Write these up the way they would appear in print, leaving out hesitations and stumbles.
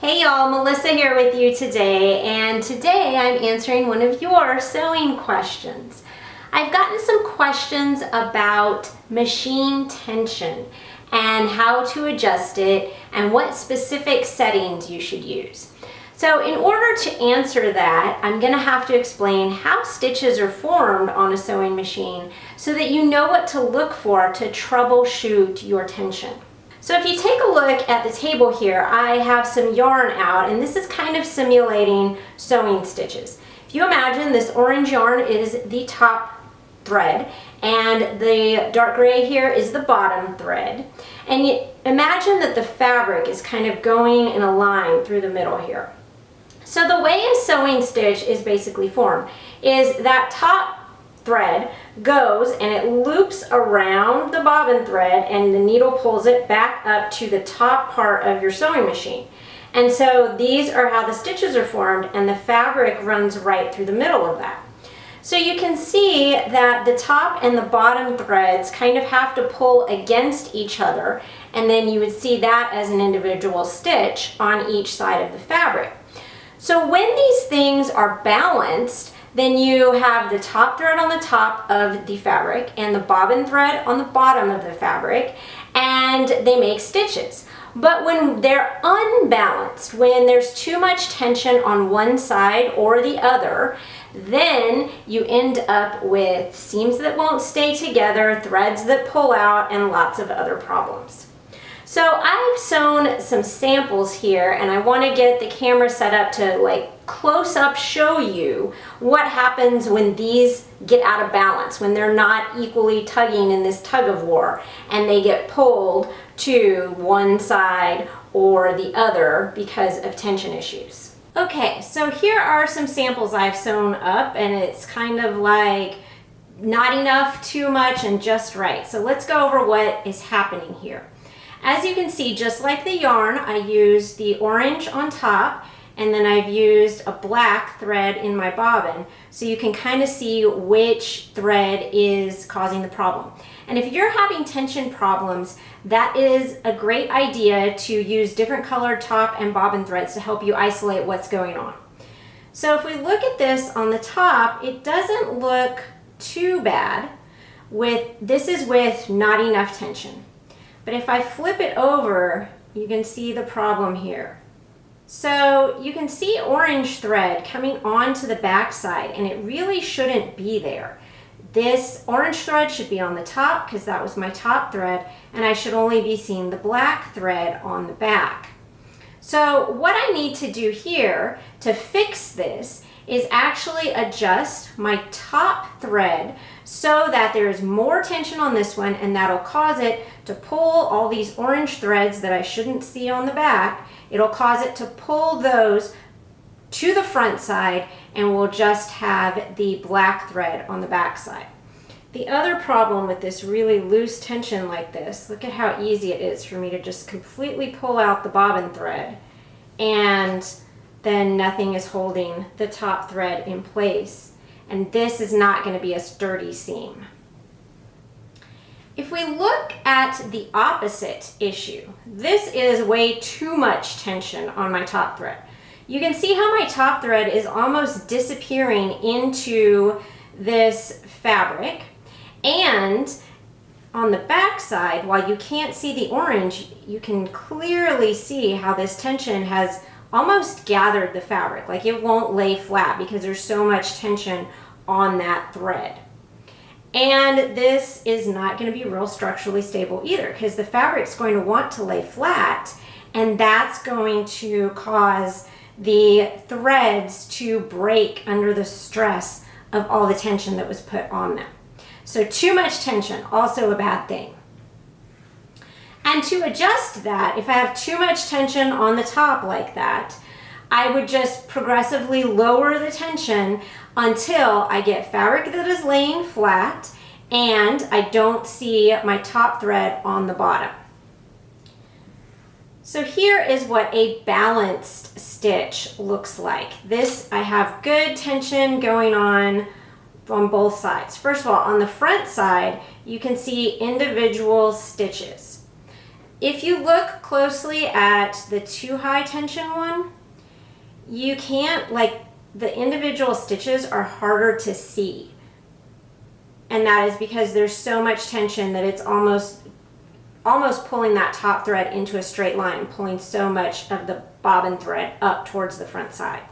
Hey y'all, Melissa here with you today, and today I'm answering one of your sewing questions. I've gotten some questions about machine tension and how to adjust it and what specific settings you should use. So in order to answer that, I'm going to have to explain how stitches are formed on a sewing machine so that you know what to look for to troubleshoot your tension. So if you take a look at the table here, I have some yarn out, and this is kind of simulating sewing stitches. If you imagine this orange yarn is the top thread, and the dark gray here is the bottom thread. And you imagine that the fabric is kind of going in a line through the middle here. So the way a sewing stitch is basically formed is that top thread goes and it loops around the bobbin thread, and the needle pulls it back up to the top part of your sewing machine. And so these are how the stitches are formed, and the fabric runs right through the middle of that. So you can see that the top and the bottom threads kind of have to pull against each other, and then you would see that as an individual stitch on each side of the fabric. So when these things are balanced, then you have the top thread on the top of the fabric and the bobbin thread on the bottom of the fabric, and they make stitches. But when they're unbalanced, when there's too much tension on one side or the other, then you end up with seams that won't stay together, threads that pull out, and lots of other problems. So I've sewn some samples here, and I want to get the camera set up to close up show you what happens when these get out of balance, when they're not equally tugging in this tug of war and they get pulled to one side or the other because of tension issues. Okay, so here are some samples I've sewn up, and it's kind of like not enough, too much, and just right. So let's go over what is happening here. As you can see, just like the yarn, I used the orange on top, and then I've used a black thread in my bobbin, so you can kind of see which thread is causing the problem. And if you're having tension problems, that is a great idea to use different colored top and bobbin threads to help you isolate what's going on. So if we look at this on the top, it doesn't look too bad. This is with not enough tension. But if I flip it over, you can see the problem here. So you can see orange thread coming onto the back side, and it really shouldn't be there. This orange thread should be on the top because that was my top thread, and I should only be seeing the black thread on the back. So what I need to do here to fix this is actually adjust my top thread so that there's more tension on this one, and that'll cause it to pull all these orange threads that I shouldn't see on the back. It'll cause it to pull those to the front side, and we'll just have the black thread on the back side. The other problem with this really loose tension like this, look at how easy it is for me to just completely pull out the bobbin thread, and then nothing is holding the top thread in place. And this is not going to be a sturdy seam. If we look at the opposite issue, this is way too much tension on my top thread. You can see how my top thread is almost disappearing into this fabric, and on the back side, while you can't see the orange, you can clearly see how this tension has almost gathered the fabric. Like it won't lay flat because there's so much tension on that thread. And this is not going to be real structurally stable either, because the fabric's going to want to lay flat, and that's going to cause the threads to break under the stress of all the tension that was put on them. So too much tension, also a bad thing. And to adjust that, if I have too much tension on the top like that, I would just progressively lower the tension until I get fabric that is laying flat and I don't see my top thread on the bottom. So here is what a balanced stitch looks like. This, I have good tension going on both sides. First of all, on the front side, you can see individual stitches. If you look closely at the too high tension one, you can't, like, the individual stitches are harder to see. And that is because there's so much tension that it's almost pulling that top thread into a straight line, pulling so much of the bobbin thread up towards the front side.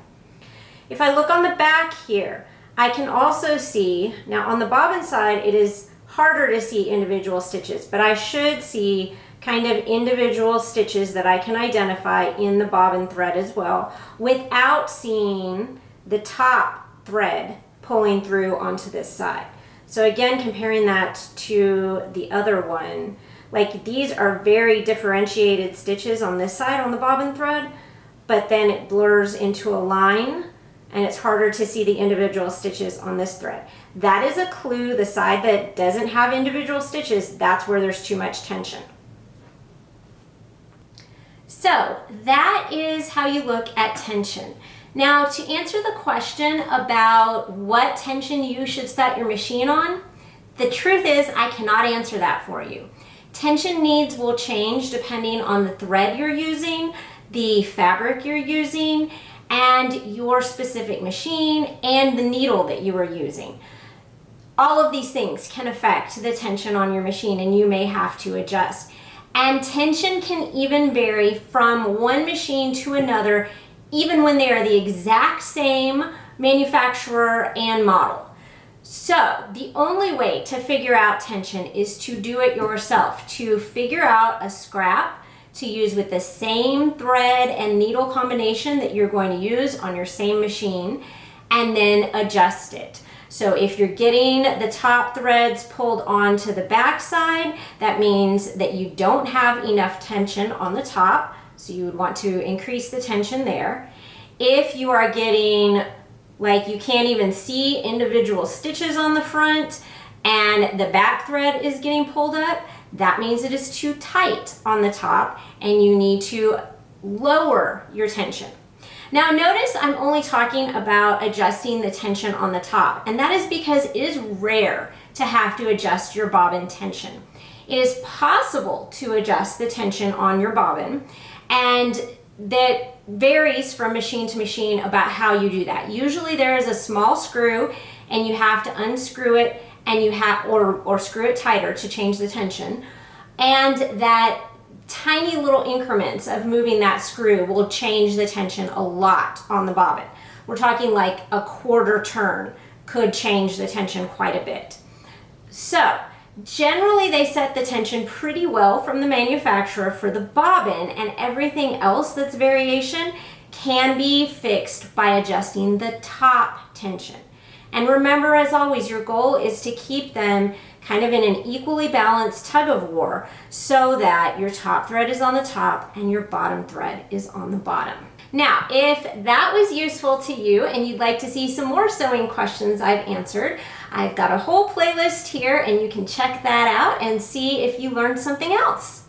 If I look on the back here, I can also see, now on the bobbin side, it is harder to see individual stitches, but I should see kind of individual stitches that I can identify in the bobbin thread as well, without seeing the top thread pulling through onto this side. So again, comparing that to the other one, like, these are very differentiated stitches on this side on the bobbin thread, but then it blurs into a line and it's harder to see the individual stitches on this thread. That is a clue. The side that doesn't have individual stitches, that's where there's too much tension. So that is how you look at tension. Now, to answer the question about what tension you should set your machine on, the truth is I cannot answer that for you. Tension needs will change depending on the thread you're using, the fabric you're using, and your specific machine and the needle that you are using. All of these things can affect the tension on your machine, and you may have to adjust. And tension can even vary from one machine to another, even when they are the exact same manufacturer and model. So the only way to figure out tension is to do it yourself, to figure out a scrap to use with the same thread and needle combination that you're going to use on your same machine, and then adjust it. So if you're getting the top threads pulled onto the back side, that means that you don't have enough tension on the top, so you would want to increase the tension there. If you are getting, like, you can't even see individual stitches on the front and the back thread is getting pulled up, that means it is too tight on the top and you need to lower your tension. Now notice I'm only talking about adjusting the tension on the top, and that is because it is rare to have to adjust your bobbin tension. It is possible to adjust the tension on your bobbin, and that varies from machine to machine about how you do that. Usually there is a small screw and you have to unscrew it, and you have or screw it tighter to change the tension, and that tiny little increments of moving that screw will change the tension a lot on the bobbin. We're talking like a quarter turn could change the tension quite a bit. So generally they set the tension pretty well from the manufacturer for the bobbin, and everything else that's variation can be fixed by adjusting the top tension. And remember, as always, your goal is to keep them kind of in an equally balanced tug of war so that your top thread is on the top and your bottom thread is on the bottom. Now, if that was useful to you and you'd like to see some more sewing questions I've answered, I've got a whole playlist here and you can check that out and see if you learned something else.